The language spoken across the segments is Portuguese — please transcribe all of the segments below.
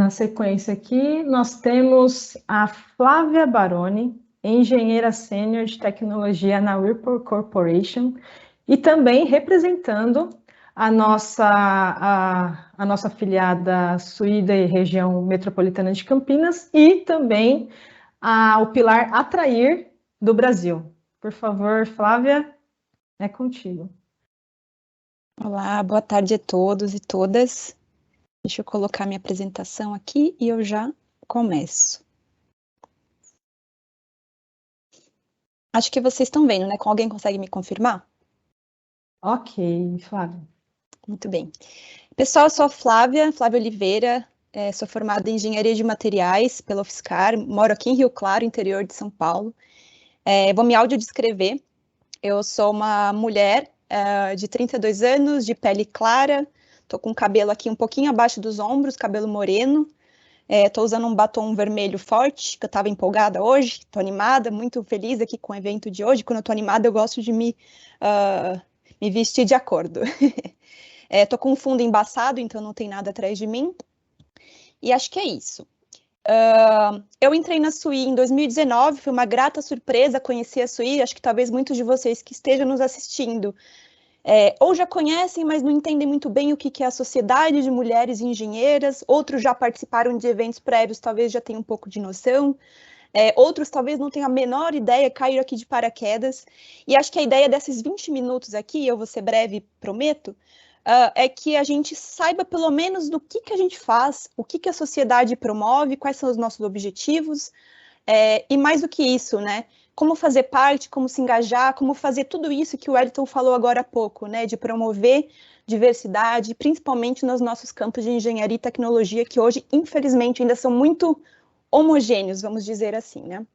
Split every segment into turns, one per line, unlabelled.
Na sequência aqui, nós temos a Flávia Baroni, engenheira sênior de tecnologia na Whirlpool Corporation, e também representando a nossa afiliada Suída e região metropolitana de Campinas, e também o pilar Atrair do Brasil. Por favor, Flávia, é contigo.
Olá, boa tarde a todos e todas. Deixa eu colocar minha apresentação aqui e eu já começo. Acho que vocês estão vendo, né? Alguém consegue me confirmar?
Ok, Flávia.
Muito bem. Pessoal, eu sou a Flávia Oliveira, sou formada em Engenharia de Materiais pela UFSCar, moro aqui em Rio Claro, interior de São Paulo. Vou me audiodescrever. Eu sou uma mulher de 32 anos, de pele clara, tô com o cabelo aqui um pouquinho abaixo dos ombros, cabelo moreno. Tô usando um batom vermelho forte, que eu estava empolgada hoje, tô animada, muito feliz aqui com o evento de hoje. Quando eu tô animada, eu gosto de me vestir de acordo. Tô com um fundo embaçado, então não tem nada atrás de mim. E acho que é isso. Eu entrei na SUI em 2019, foi uma grata surpresa conhecer a SUI. Acho que talvez muitos de vocês que estejam nos assistindo ou já conhecem, mas não entendem muito bem o que é a Sociedade de Mulheres Engenheiras. Outros já participaram de eventos prévios, talvez já tenham um pouco de noção. Outros talvez não tenham a menor ideia, caíram aqui de paraquedas. E acho que a ideia desses 20 minutos aqui, eu vou ser breve, prometo, é que a gente saiba pelo menos do que a gente faz, o que a sociedade promove, quais são os nossos objetivos, e mais do que isso, né? Como fazer parte, como se engajar, como fazer tudo isso que o Wellington falou agora há pouco, né? De promover diversidade, principalmente nos nossos campos de engenharia e tecnologia, que hoje, infelizmente, ainda são muito homogêneos, vamos dizer assim, né?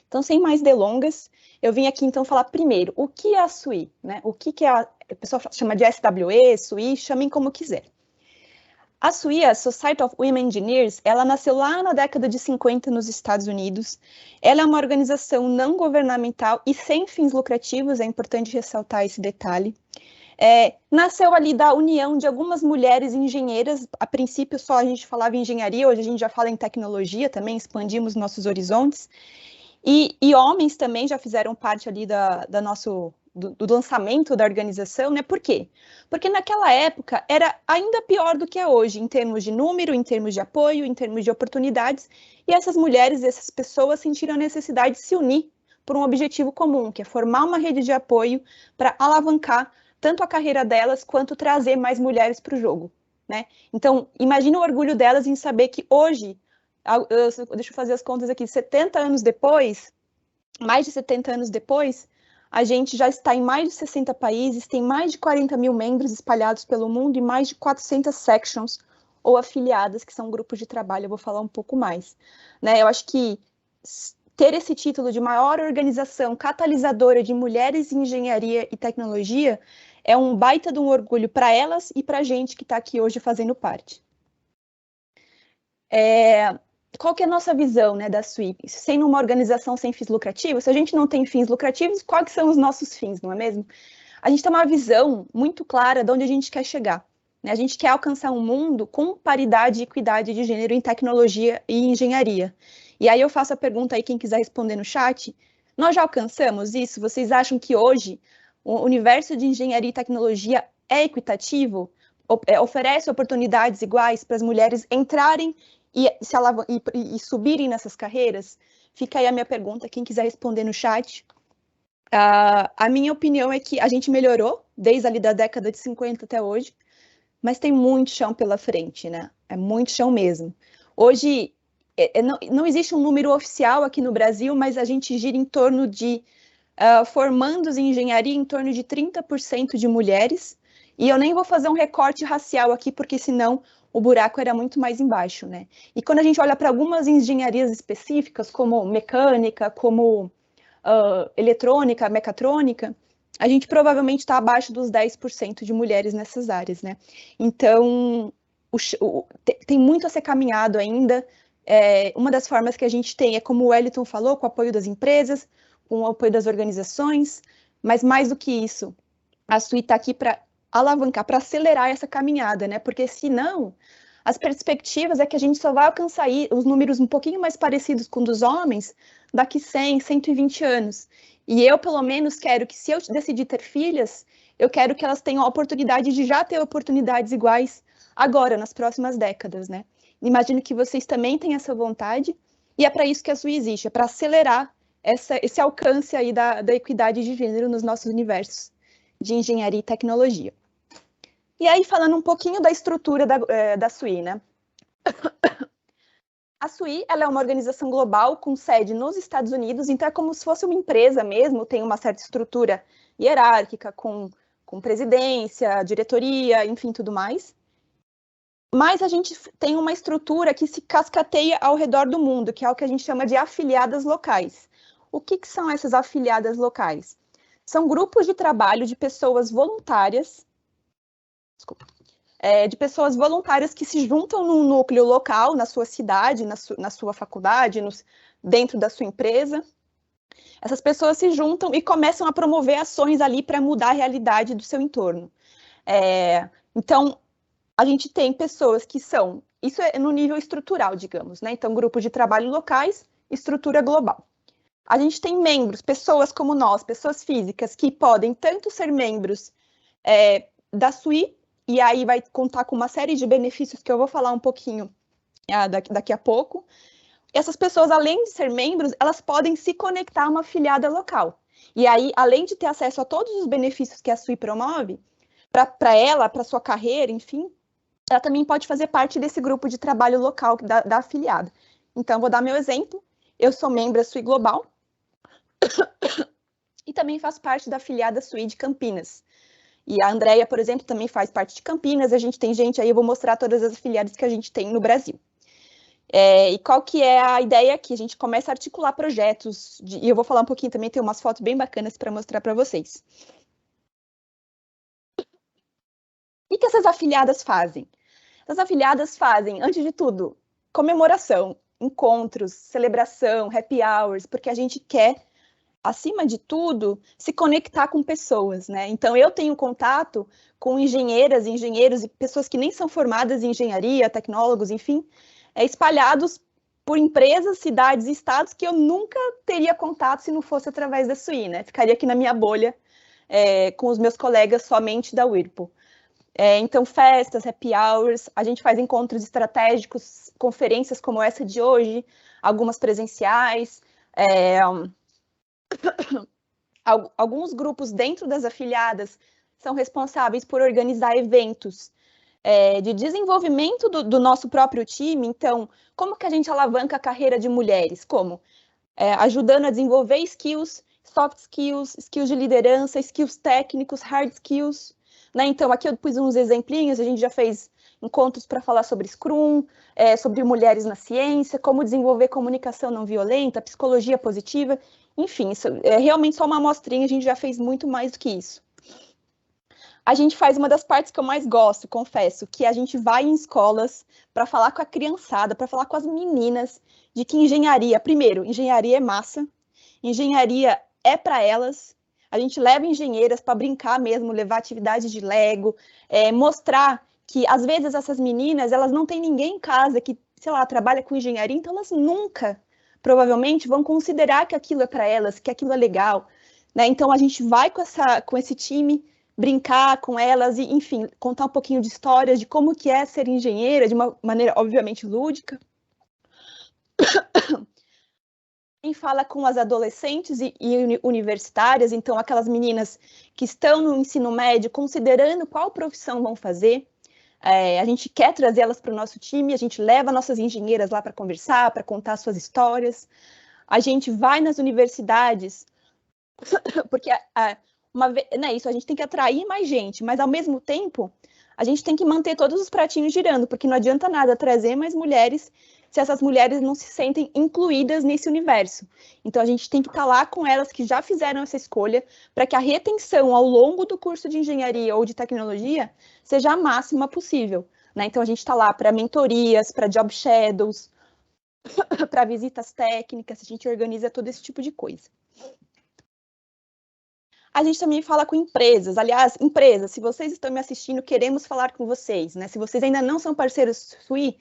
Então, sem mais delongas, eu vim aqui então falar primeiro o que é a SUI, né? O que é a pessoa chama de SWE, SUI, chamem como quiser. A SUI, a Society of Women Engineers, ela nasceu lá na década de 50 nos Estados Unidos. Ela é uma organização não governamental e sem fins lucrativos, é importante ressaltar esse detalhe. Nasceu ali da união de algumas mulheres engenheiras. A princípio só a gente falava em engenharia, hoje a gente já fala em tecnologia também, expandimos nossos horizontes. E homens também já fizeram parte ali do lançamento da organização, né? Por quê? Porque naquela época era ainda pior do que é hoje, em termos de número, em termos de apoio, em termos de oportunidades, e essas mulheres, essas pessoas sentiram a necessidade de se unir por um objetivo comum, que é formar uma rede de apoio para alavancar tanto a carreira delas, quanto trazer mais mulheres para o jogo, né? Então, imagina o orgulho delas em saber que hoje, deixa eu fazer as contas aqui, 70 anos depois, mais de 70 anos depois, a gente já está em mais de 60 países, tem mais de 40 mil membros espalhados pelo mundo e mais de 400 sections ou afiliadas, que são grupos de trabalho, eu vou falar um pouco mais. Né? Eu acho que ter esse título de maior organização catalisadora de mulheres em engenharia e tecnologia é um baita de um orgulho para elas e para a gente que está aqui hoje fazendo parte. Qual que é a nossa visão, né, da SUI? Sendo uma organização sem fins lucrativos, se a gente não tem fins lucrativos, quais são os nossos fins, não é mesmo? A gente tem uma visão muito clara de onde a gente quer chegar. Né? A gente quer alcançar um mundo com paridade e equidade de gênero em tecnologia e engenharia. E aí eu faço a pergunta aí, quem quiser responder no chat, nós já alcançamos isso? Vocês acham que hoje o universo de engenharia e tecnologia é equitativo? Oferece oportunidades iguais para as mulheres entrarem e subirem nessas carreiras? Fica aí a minha pergunta, quem quiser responder no chat. A minha opinião é que a gente melhorou desde ali da década de 50 até hoje, mas tem muito chão pela frente, né? É muito chão mesmo. Hoje, não existe um número oficial aqui no Brasil, mas a gente gira em torno de formandos em engenharia, em torno de 30% de mulheres, e eu nem vou fazer um recorte racial aqui, porque senão o buraco era muito mais embaixo, né? E quando a gente olha para algumas engenharias específicas, como mecânica, como eletrônica, mecatrônica, a gente provavelmente está abaixo dos 10% de mulheres nessas áreas, né? Então, tem muito a ser caminhado ainda. Uma das formas que a gente tem é, como o Wellington falou, com o apoio das empresas, com o apoio das organizações, mas mais do que isso, a SUI está aqui para alavancar, para acelerar essa caminhada, né? Porque senão as perspectivas é que a gente só vai alcançar os números um pouquinho mais parecidos com os dos homens daqui 100, 120 anos. E eu, pelo menos, quero que, se eu decidir ter filhas, eu quero que elas tenham a oportunidade de já ter oportunidades iguais agora, nas próximas décadas, né? Imagino que vocês também têm essa vontade, e é para isso que a SUI existe, é para acelerar esse alcance aí da equidade de gênero nos nossos universos de engenharia e tecnologia. E aí, falando um pouquinho da estrutura da SUI, né? A SUI, ela é uma organização global com sede nos Estados Unidos, então é como se fosse uma empresa mesmo, tem uma certa estrutura hierárquica, com presidência, diretoria, enfim, tudo mais. Mas a gente tem uma estrutura que se cascateia ao redor do mundo, que é o que a gente chama de afiliadas locais. O que são essas afiliadas locais? São grupos de trabalho de pessoas voluntárias, de pessoas voluntárias que se juntam num núcleo local, na sua cidade, na sua faculdade, dentro da sua empresa. Essas pessoas se juntam e começam a promover ações ali para mudar a realidade do seu entorno. Então, a gente tem pessoas que são, isso é no nível estrutural, digamos, né? Então, grupos de trabalho locais, estrutura global. A gente tem membros, pessoas como nós, pessoas físicas, que podem tanto ser membros da SUI, e aí vai contar com uma série de benefícios que eu vou falar um pouquinho daqui a pouco. Essas pessoas, além de ser membros, elas podem se conectar a uma afiliada local. E aí, além de ter acesso a todos os benefícios que a SUI promove, para ela, para sua carreira, enfim, ela também pode fazer parte desse grupo de trabalho local da afiliada. Então, vou dar meu exemplo. Eu sou membro da SUI Global e também faço parte da afiliada SUI de Campinas. E a Andrea, por exemplo, também faz parte de Campinas. A gente tem gente aí, eu vou mostrar todas as afiliadas que a gente tem no Brasil. E qual que é a ideia aqui? A gente começa a articular projetos, e eu vou falar um pouquinho também, tem umas fotos bem bacanas para mostrar para vocês. O que essas afiliadas fazem? As afiliadas fazem, antes de tudo, comemoração, encontros, celebração, happy hours, porque a gente quer, acima de tudo, se conectar com pessoas, né? Então, eu tenho contato com engenheiras, engenheiros e pessoas que nem são formadas em engenharia, tecnólogos, enfim, espalhados por empresas, cidades e estados que eu nunca teria contato se não fosse através da SUI, né? Ficaria aqui na minha bolha com os meus colegas somente da Whirlpool. Então, festas, happy hours, a gente faz encontros estratégicos, conferências como essa de hoje, algumas presenciais, alguns grupos dentro das afiliadas são responsáveis por organizar eventos de desenvolvimento do nosso próprio time. Então, como que a gente alavanca a carreira de mulheres? Como? Ajudando a desenvolver skills, soft skills, skills de liderança, skills técnicos, hard skills, né? Então, aqui eu pus uns exemplinhos, a gente já fez encontros para falar sobre Scrum, sobre mulheres na ciência, como desenvolver comunicação não violenta, psicologia positiva, enfim, isso é realmente só uma amostrinha, a gente já fez muito mais do que isso. A gente faz uma das partes que eu mais gosto, confesso, que a gente vai em escolas para falar com a criançada, para falar com as meninas, de que engenharia, primeiro, engenharia é massa, engenharia é para elas, a gente leva engenheiras para brincar mesmo, levar atividades de Lego, mostrar que, às vezes, essas meninas, elas não têm ninguém em casa que, sei lá, trabalha com engenharia, então elas nunca, provavelmente, vão considerar que aquilo é para elas, que aquilo é legal, né? Então, a gente vai com esse time brincar com elas e, enfim, contar um pouquinho de histórias de como que é ser engenheira, de uma maneira, obviamente, lúdica. Quem fala com as adolescentes e universitárias, então aquelas meninas que estão no ensino médio, considerando qual profissão vão fazer. A gente quer trazer elas para o nosso time, a gente leva nossas engenheiras lá para conversar, para contar suas histórias. A gente vai nas universidades, porque né, isso, a gente tem que atrair mais gente, mas ao mesmo tempo a gente tem que manter todos os pratinhos girando, porque não adianta nada trazer mais mulheres se essas mulheres não se sentem incluídas nesse universo. Então a gente tem que estar lá com elas que já fizeram essa escolha, para que a retenção ao longo do curso de engenharia ou de tecnologia seja a máxima possível, né? Então a gente está lá para mentorias, para job shadows, para visitas técnicas, a gente organiza todo esse tipo de coisa. A gente também fala com empresas. Aliás, empresas, se vocês estão me assistindo, queremos falar com vocês, né? Se vocês ainda não são parceiros SUI,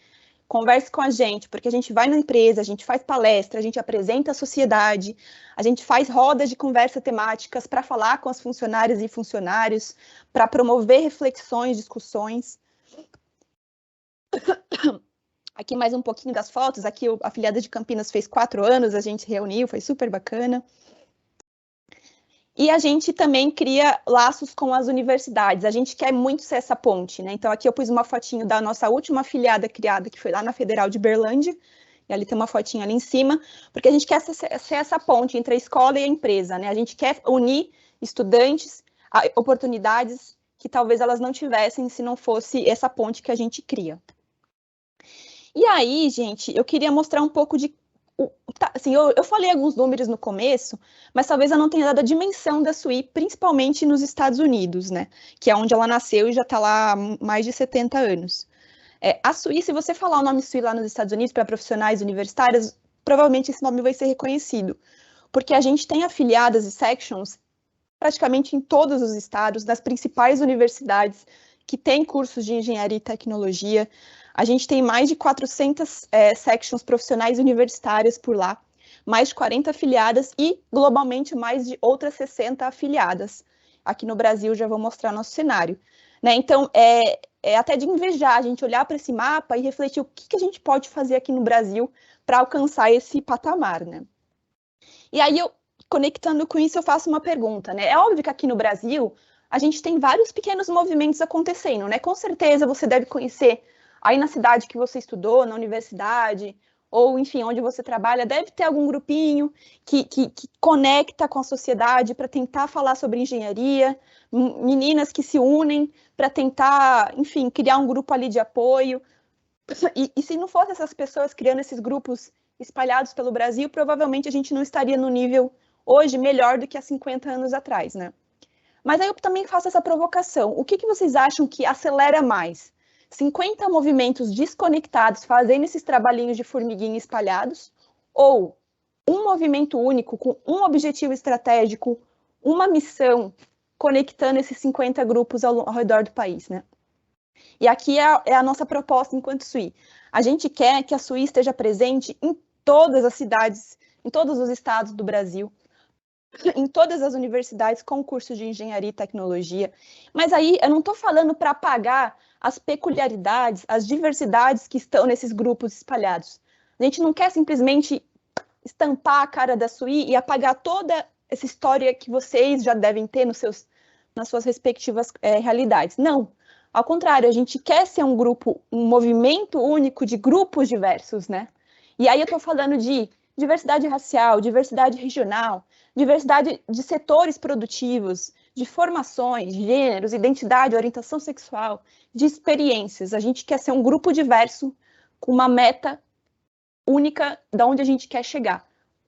converse com a gente, porque a gente vai na empresa, a gente faz palestra, a gente apresenta a sociedade, a gente faz rodas de conversa temáticas para falar com as funcionárias e funcionários, para promover reflexões, discussões. Aqui mais um pouquinho das fotos. Aqui a afiliada de Campinas fez 4 anos, a gente se reuniu, foi super bacana. E a gente também cria laços com as universidades. A gente quer muito ser essa ponte, né? Então, aqui eu pus uma fotinho da nossa última afiliada criada, que foi lá na Federal de Berlândia. E ali tem uma fotinha ali em cima, porque a gente quer ser essa ponte entre a escola e a empresa, né? A gente quer unir estudantes a oportunidades que talvez elas não tivessem se não fosse essa ponte que a gente cria. E aí, gente, eu queria mostrar um pouco de... Assim, eu falei alguns números no começo, mas talvez eu não tenha dado a dimensão da SUI, principalmente nos Estados Unidos, né? Que é onde ela nasceu e já está lá há mais de 70 anos. A SUI, se você falar o nome SUI lá nos Estados Unidos para profissionais universitários, provavelmente esse nome vai ser reconhecido, porque a gente tem afiliadas e sections praticamente em todos os estados, nas principais universidades que têm cursos de engenharia e tecnologia. A gente tem mais de 400 sections profissionais universitárias por lá, mais de 40 afiliadas e, globalmente, mais de outras 60 afiliadas. Aqui no Brasil, já vou mostrar nosso cenário. Né? Então, é até de invejar a gente olhar para esse mapa e refletir o que a gente pode fazer aqui no Brasil para alcançar esse patamar. Né? E aí, conectando com isso, eu faço uma pergunta. Né? É óbvio que aqui no Brasil, a gente tem vários pequenos movimentos acontecendo. Né? Com certeza, você deve conhecer aí na cidade que você estudou, na universidade, ou, enfim, onde você trabalha, deve ter algum grupinho que conecta com a sociedade para tentar falar sobre engenharia, meninas que se unem para tentar, enfim, criar um grupo ali de apoio. E se não fosse essas pessoas criando esses grupos espalhados pelo Brasil, provavelmente a gente não estaria no nível hoje melhor do que há 50 anos atrás, né? Mas aí eu também faço essa provocação. O que vocês acham que acelera mais? 50 movimentos desconectados fazendo esses trabalhinhos de formiguinha espalhados, ou um movimento único com um objetivo estratégico, uma missão, conectando esses 50 grupos ao redor do país, né? E aqui é a nossa proposta enquanto SUI. A gente quer que a SUI esteja presente em todas as cidades, em todos os estados do Brasil, em todas as universidades com cursos de engenharia e tecnologia. Mas aí eu não estou falando para apagar as peculiaridades, as diversidades que estão nesses grupos espalhados. A gente não quer simplesmente estampar a cara da SUI e apagar toda essa história que vocês já devem ter nas suas respectivas realidades. Não. Ao contrário, a gente quer ser um grupo, um movimento único de grupos diversos, né? E aí eu estou falando de diversidade racial, diversidade regional, diversidade de setores produtivos, de formações, gêneros, identidade, orientação sexual, de experiências. A gente quer ser um grupo diverso com uma meta única de onde a gente quer chegar.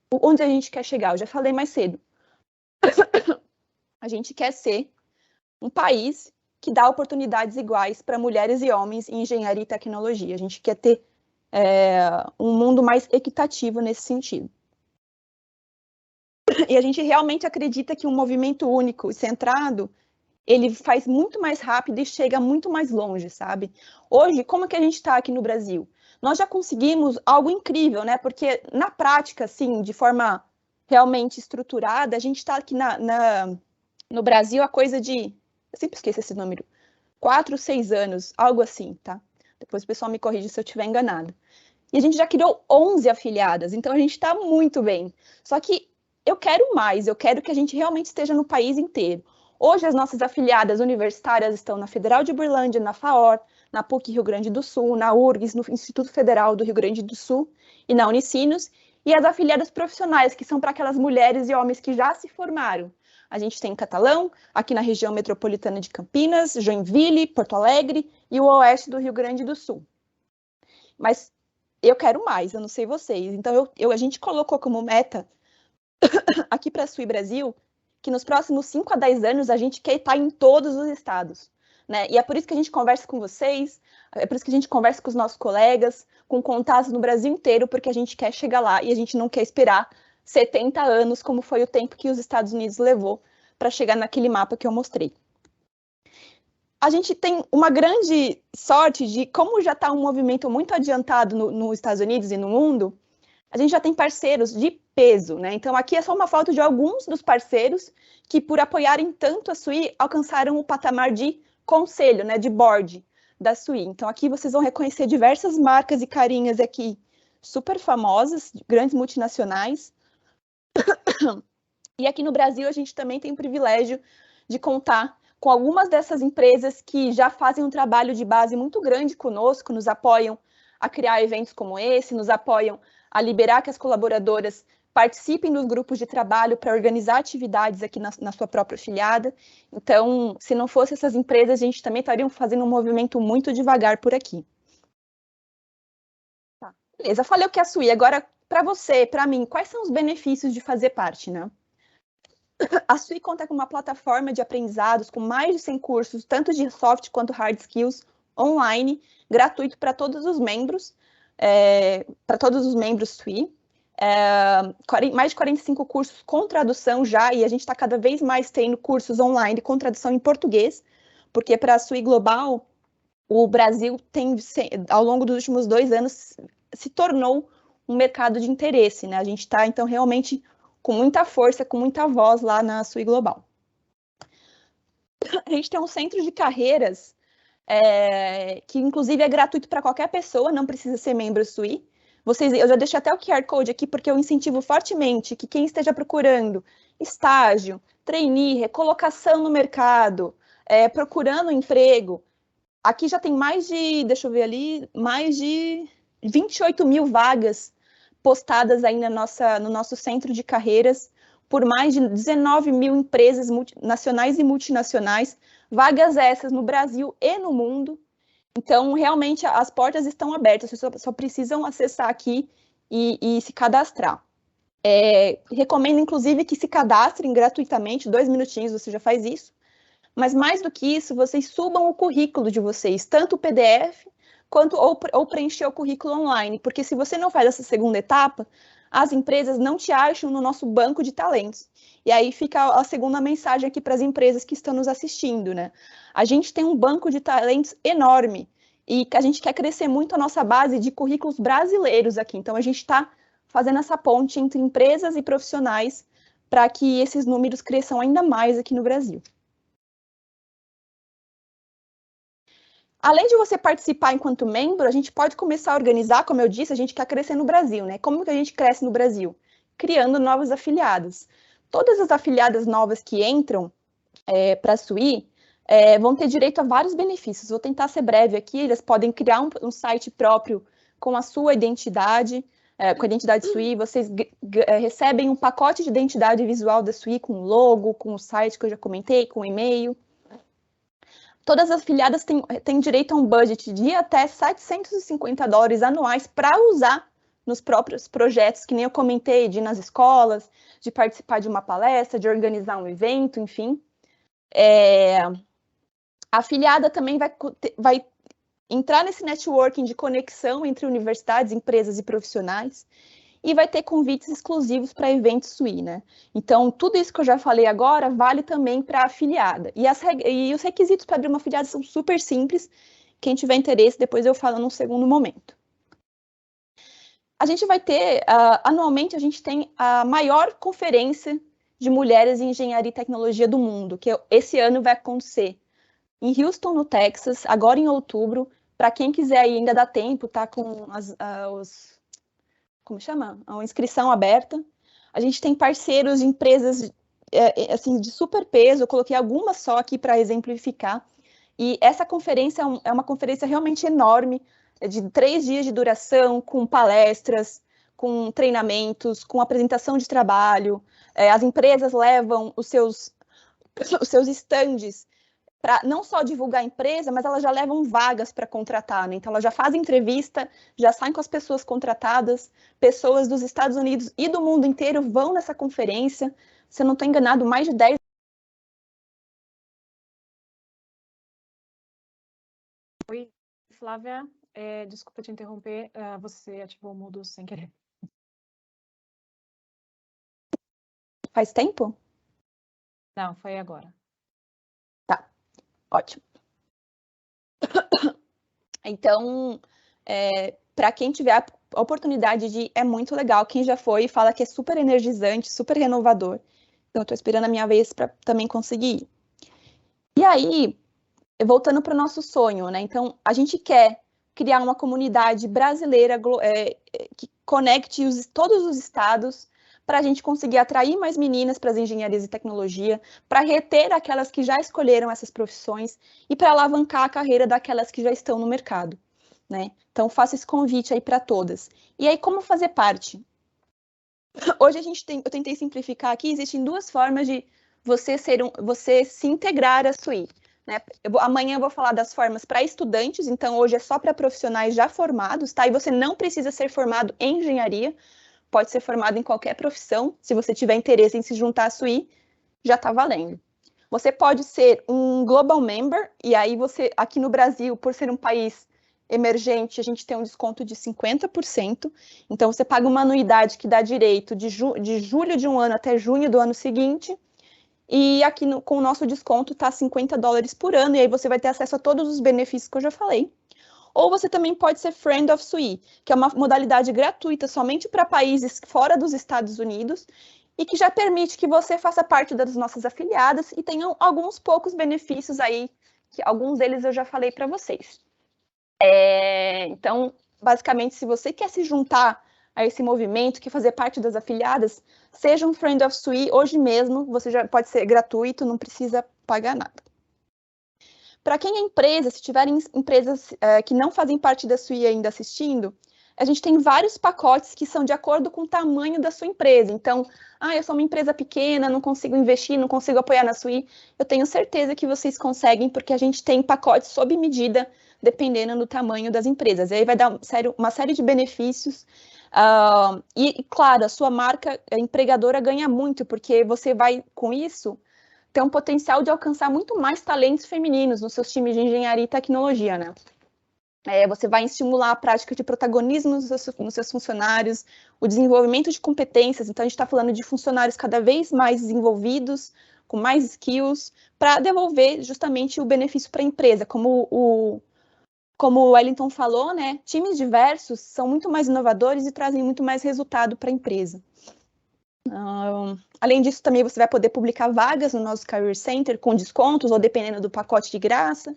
Onde a gente quer chegar? Eu já falei mais cedo. A gente quer ser um país que dá oportunidades iguais para mulheres e homens em engenharia e tecnologia. A gente quer ter um mundo mais equitativo nesse sentido. E a gente realmente acredita que um movimento único e centrado, ele faz muito mais rápido e chega muito mais longe, sabe? Hoje, como que a gente está aqui no Brasil? Nós já conseguimos algo incrível, né? Porque na prática, assim, de forma realmente estruturada, a gente está aqui no Brasil a coisa de... Eu sempre esqueço esse número. 4, 6 anos, algo assim, tá? Depois o pessoal me corrige se eu estiver enganado. E a gente já criou 11 afiliadas, então a gente está muito bem. Só que eu quero mais, eu quero que a gente realmente esteja no país inteiro. Hoje as nossas afiliadas universitárias estão na Federal de Uberlândia, na FAOR, na PUC Rio Grande do Sul, na URGS, no Instituto Federal do Rio Grande do Sul e na Unicinos. E as afiliadas profissionais, que são para aquelas mulheres e homens que já se formaram. A gente tem Catalão, aqui na região metropolitana de Campinas, Joinville, Porto Alegre e o oeste do Rio Grande do Sul. Mas eu quero mais, eu não sei vocês. Então, a gente colocou como meta, aqui para a SUI Brasil, que nos próximos 5 a 10 anos a gente quer estar em todos os estados. Né? E é por isso que a gente conversa com vocês, é por isso que a gente conversa com os nossos colegas, com contatos no Brasil inteiro, porque a gente quer chegar lá e a gente não quer esperar 70 anos, como foi o tempo que os Estados Unidos levou para chegar naquele mapa que eu mostrei. A gente tem uma grande sorte de, como já está um movimento muito adiantado nos Estados Unidos e no mundo, a gente já tem parceiros de peso, né? Então, aqui é só uma foto de alguns dos parceiros que, por apoiarem tanto a SUI, alcançaram o patamar de conselho, né, de board da SUI. Então, aqui vocês vão reconhecer diversas marcas e carinhas aqui super famosas, grandes multinacionais. E aqui no Brasil, a gente também tem o privilégio de contar com algumas dessas empresas que já fazem um trabalho de base muito grande conosco, nos apoiam a criar eventos como esse, nos apoiam a liberar que as colaboradoras participem dos grupos de trabalho para organizar atividades aqui na sua própria afiliada. Então, se não fosse essas empresas, a gente também estaria fazendo um movimento muito devagar por aqui. Tá. Beleza, falei o que é a SUI. Agora, para você, para mim, quais são os benefícios de fazer parte, né? A SUI conta com uma plataforma de aprendizados com mais de 100 cursos, tanto de soft quanto hard skills, online, gratuito para todos os membros, SUI. Mais de 45 cursos com tradução já, e a gente está cada vez mais tendo cursos online com tradução em português, porque para a SUI Global, o Brasil tem, ao longo dos últimos 2 anos, se tornou um mercado de interesse, né? A gente está, então, realmente com muita força, com muita voz lá na SUI Global. A gente tem um centro de carreiras, que inclusive é gratuito para qualquer pessoa, não precisa ser membro SUI. Eu já deixei até o QR Code aqui, porque eu incentivo fortemente que quem esteja procurando estágio, trainee, recolocação no mercado, procurando emprego, aqui já tem mais de 28 mil vagas postadas aí no nosso centro de carreiras, por mais de 19 mil empresas nacionais e multinacionais, vagas essas no Brasil e no mundo. Então, realmente, as portas estão abertas, vocês só precisam acessar aqui e se cadastrar. Recomendo, inclusive, que se cadastrem gratuitamente, 2 minutinhos você já faz isso. Mas mais do que isso, vocês subam o currículo de vocês, tanto o PDF, quanto ou preencher o currículo online, porque se você não faz essa segunda etapa, as empresas não te acham no nosso banco de talentos. E aí fica a segunda mensagem aqui para as empresas que estão nos assistindo, né? A gente tem um banco de talentos enorme e a gente quer crescer muito a nossa base de currículos brasileiros aqui. Então, a gente está fazendo essa ponte entre empresas e profissionais para que esses números cresçam ainda mais aqui no Brasil. Além de você participar enquanto membro, a gente pode começar a organizar, como eu disse, a gente quer crescer no Brasil, né? Como que a gente cresce no Brasil? Criando novas afiliadas. Todas as afiliadas novas que entram para a SUI vão ter direito a vários benefícios. Vou tentar ser breve aqui, eles podem criar um site próprio com a sua identidade, com a identidade SUI, vocês recebem um pacote de identidade visual da SUI com logo, com o site que eu já comentei, com e-mail. Todas as afiliadas têm direito a um budget de até $750 anuais para usar nos próprios projetos, que nem eu comentei, de ir nas escolas, de participar de uma palestra, de organizar um evento, enfim. A afiliada também vai entrar nesse networking de conexão entre universidades, empresas e profissionais, e vai ter convites exclusivos para eventos SUI, né? Então, tudo isso que eu já falei agora vale também para a afiliada. E os requisitos para abrir uma afiliada são super simples. Quem tiver interesse, depois eu falo num segundo momento. A gente vai ter, anualmente, a gente tem a maior conferência de mulheres em engenharia e tecnologia do mundo, que esse ano vai acontecer em Houston, no Texas, agora em outubro. Para quem quiser aí, ainda dá tempo, tá com como chama? A inscrição aberta. A gente tem parceiros de empresas assim, de super peso, eu coloquei algumas só aqui para exemplificar. E essa conferência é uma conferência realmente enorme, de 3 dias de duração, com palestras, com treinamentos, com apresentação de trabalho. As empresas levam os seus estandes para não só divulgar a empresa, mas elas já levam vagas para contratar, né? Então, elas já fazem entrevista, já saem com as pessoas contratadas, pessoas dos Estados Unidos e do mundo inteiro vão nessa conferência. Se eu não estou enganado, mais de 10.
Oi, Flávia, desculpa te interromper, você ativou o mudo sem querer.
Faz tempo?
Não, foi agora.
Tá, ótimo. Então, para quem tiver a oportunidade de ir, é muito legal. Quem já foi fala que é super energizante, super renovador. Então, estou esperando a minha vez para também conseguir ir. E aí, voltando para o nosso sonho, né? Então, a gente quer criar uma comunidade brasileira que conecte todos os estados para a gente conseguir atrair mais meninas para as engenharias e tecnologia, para reter aquelas que já escolheram essas profissões e para alavancar a carreira daquelas que já estão no mercado, né? Então, faço esse convite aí para todas. E aí, como fazer parte? Hoje eu tentei simplificar aqui, existem duas formas de você se integrar à SUI. Né? Amanhã eu vou falar das formas para estudantes, então hoje é só para profissionais já formados, tá? E você não precisa ser formado em engenharia, pode ser formado em qualquer profissão. Se você tiver interesse em se juntar à SUI, já está valendo. Você pode ser um Global Member, e aí você, aqui no Brasil, por ser um país emergente, a gente tem um desconto de 50%. Então, você paga uma anuidade que dá direito de julho de um ano até junho do ano seguinte. E aqui com o nosso desconto tá $50 por ano, e aí você vai ter acesso a todos os benefícios que eu já falei. Ou você também pode ser Friend of SUI, que é uma modalidade gratuita somente para países fora dos Estados Unidos e que já permite que você faça parte das nossas afiliadas e tenha alguns poucos benefícios aí, que alguns deles eu já falei para vocês. Então, basicamente, se você quer se juntar a esse movimento, quer fazer parte das afiliadas, seja um Friend of SUI hoje mesmo, você já pode ser gratuito, não precisa pagar nada. Para quem é empresa, se tiverem empresas que não fazem parte da SUI ainda assistindo, a gente tem vários pacotes que são de acordo com o tamanho da sua empresa. Então, eu sou uma empresa pequena, não consigo investir, não consigo apoiar na SUI. Eu tenho certeza que vocês conseguem, porque a gente tem pacotes sob medida, dependendo do tamanho das empresas. E aí vai dar uma série de benefícios. E, claro, a sua marca empregadora ganha muito, porque você vai, com isso, ter um potencial de alcançar muito mais talentos femininos nos seus times de engenharia e tecnologia, né? Você vai estimular a prática de protagonismo nos seus funcionários, o desenvolvimento de competências. Então, a gente está falando de funcionários cada vez mais desenvolvidos, com mais skills, para devolver justamente o benefício para a empresa. Como o Wellington falou, né? Times diversos são muito mais inovadores e trazem muito mais resultado para a empresa. Além disso, também você vai poder publicar vagas no nosso Career Center com descontos ou dependendo do pacote de graça.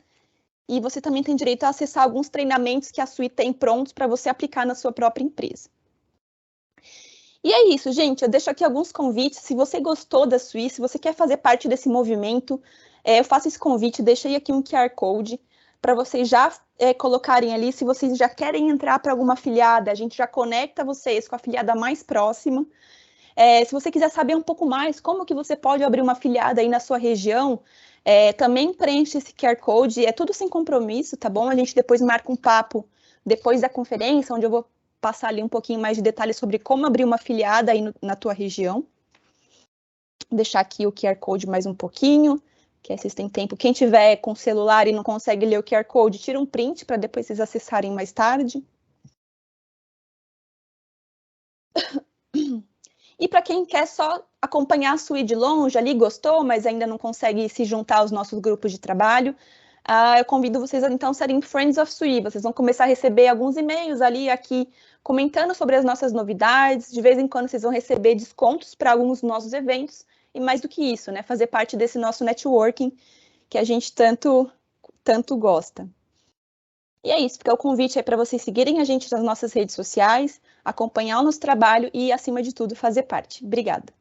E você também tem direito a acessar alguns treinamentos que a SUI tem prontos para você aplicar na sua própria empresa. E é isso, gente. Eu deixo aqui alguns convites. Se você gostou da SUI, se você quer fazer parte desse movimento, eu faço esse convite, deixei aqui um QR Code para vocês já colocarem ali. Se vocês já querem entrar para alguma afiliada, a gente já conecta vocês com a afiliada mais próxima. Se você quiser saber um pouco mais como que você pode abrir uma afiliada aí na sua região, também preenche esse QR Code, é tudo sem compromisso, tá bom? A gente depois marca um papo depois da conferência, onde eu vou passar ali um pouquinho mais de detalhes sobre como abrir uma afiliada aí na tua região. Vou deixar aqui o QR Code mais um pouquinho, que aí vocês têm tempo. Quem tiver com celular e não consegue ler o QR Code, tira um print para depois vocês acessarem mais tarde. E para quem quer só acompanhar a SUI de longe, ali gostou, mas ainda não consegue se juntar aos nossos grupos de trabalho, eu convido vocês a então serem Friends of SUI. Vocês vão começar a receber alguns e-mails ali, aqui, comentando sobre as nossas novidades. De vez em quando vocês vão receber descontos para alguns dos nossos eventos. E mais do que isso, né, fazer parte desse nosso networking que a gente tanto gosta. E é isso, fica o convite aí para vocês seguirem a gente nas nossas redes sociais, acompanhar o nosso trabalho e, acima de tudo, fazer parte. Obrigada.